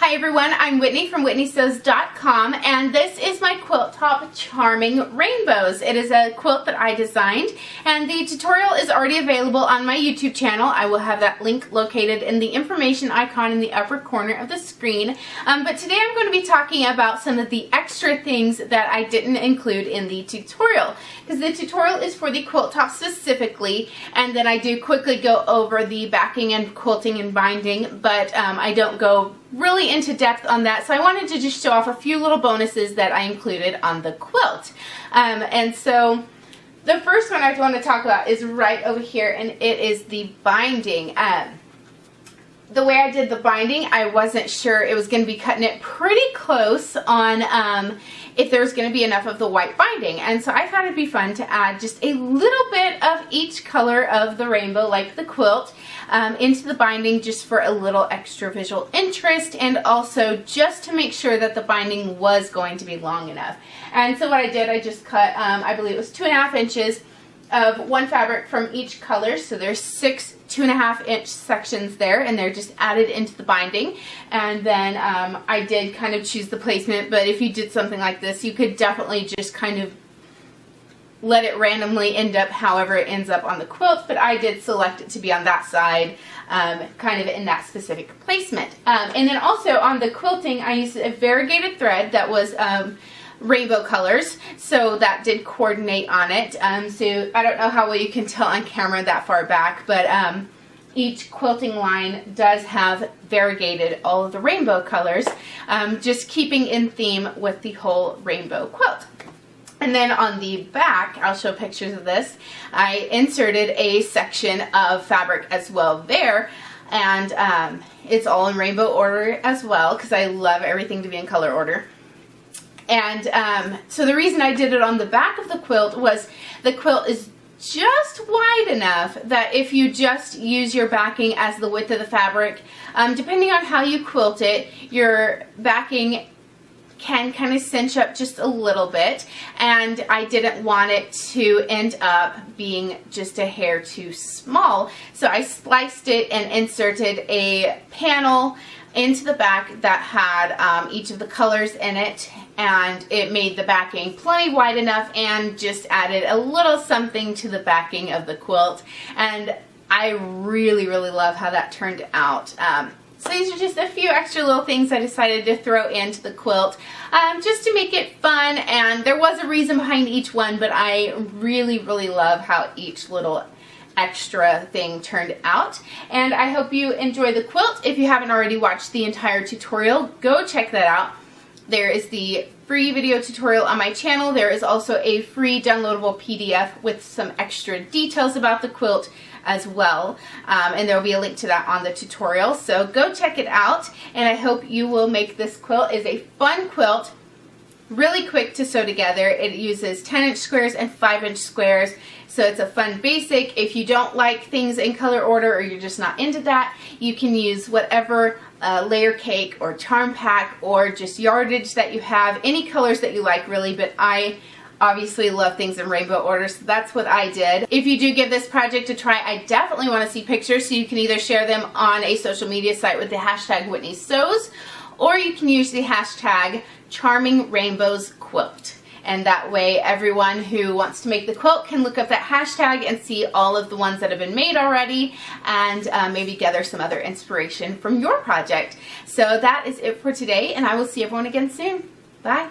Hi everyone, I'm Whitney from whitneysews.com, and this is my quilt top, Charming Rainbows. It is a quilt that I designed, and the tutorial is already available on my YouTube channel. I will have that link located in the information icon in the upper corner of the screen. But today I'm going to be talking about some of the extra things that I didn't include in the tutorial, because the tutorial is for the quilt top specifically, and then I do quickly go over the backing and quilting and binding, but I don't go really into depth on that, so I wanted to just show off a few little bonuses that I included on the quilt. And so the first one I want to talk about is right over here, and it is the binding. The way I did the binding, I wasn't sure it was going to be cutting it pretty close on if there was going to be enough of the white binding, and so I thought it'd be fun to add just a little bit of each color of the rainbow, like the quilt, into the binding, just for a little extra visual interest, and also just to make sure that the binding was going to be long enough. And so what I did, I just cut, I believe it was 2.5 inches of one fabric from each color, so there's 6 2.5 inch sections there, and they're just added into the binding. And then I did kind of choose the placement, but if you did something like this, you could definitely just kind of let it randomly end up however it ends up on the quilt, but I did select it to be on that side, kind of in that specific placement. And then also on the quilting, I used a variegated thread that was rainbow colors, so that did coordinate on it. So I don't know how well you can tell on camera that far back, but each quilting line does have variegated all of the rainbow colors, just keeping in theme with the whole rainbow quilt. And then on the back, I'll show pictures of this, I inserted a section of fabric as well there, and it's all in rainbow order as well, because I love everything to be in color order. And so the reason I did it on the back of the quilt was the quilt is just wide enough that if you just use your backing as the width of the fabric, depending on how you quilt it, your backing can kind of cinch up just a little bit, and I didn't want it to end up being just a hair too small, so I spliced it and inserted a panel into the back that had each of the colors in it, and it made the backing plenty wide enough and just added a little something to the backing of the quilt, and I really love how that turned out. So these are just a few extra little things I decided to throw into the quilt, just to make it fun, and there was a reason behind each one, but I really love how each little extra thing turned out. And I hope you enjoy the quilt. If you haven't already watched the entire tutorial, go check that out. There is the free video tutorial on my channel. There is also a free downloadable PDF with some extra details about the quilt as well, and there will be a link to that on the tutorial, so go check it out. And I hope you will make this quilt. It's a fun quilt, really quick to sew together. It uses 10-inch squares and 5-inch squares, so it's a fun basic. If you don't like things in color order, or you're just not into that, you can use whatever layer cake or charm pack or just yardage that you have, any colors that you like really, but I obviously love things in rainbow order, so that's what I did. If you do give this project a try, I definitely want to see pictures, so you can either share them on a social media site with the hashtag Whitney Sews, or you can use the hashtag Charming Rainbows Quilt. And that way everyone who wants to make the quilt can look up that hashtag and see all of the ones that have been made already, and maybe gather some other inspiration from your project. So that is it for today, and I will see everyone again soon. Bye.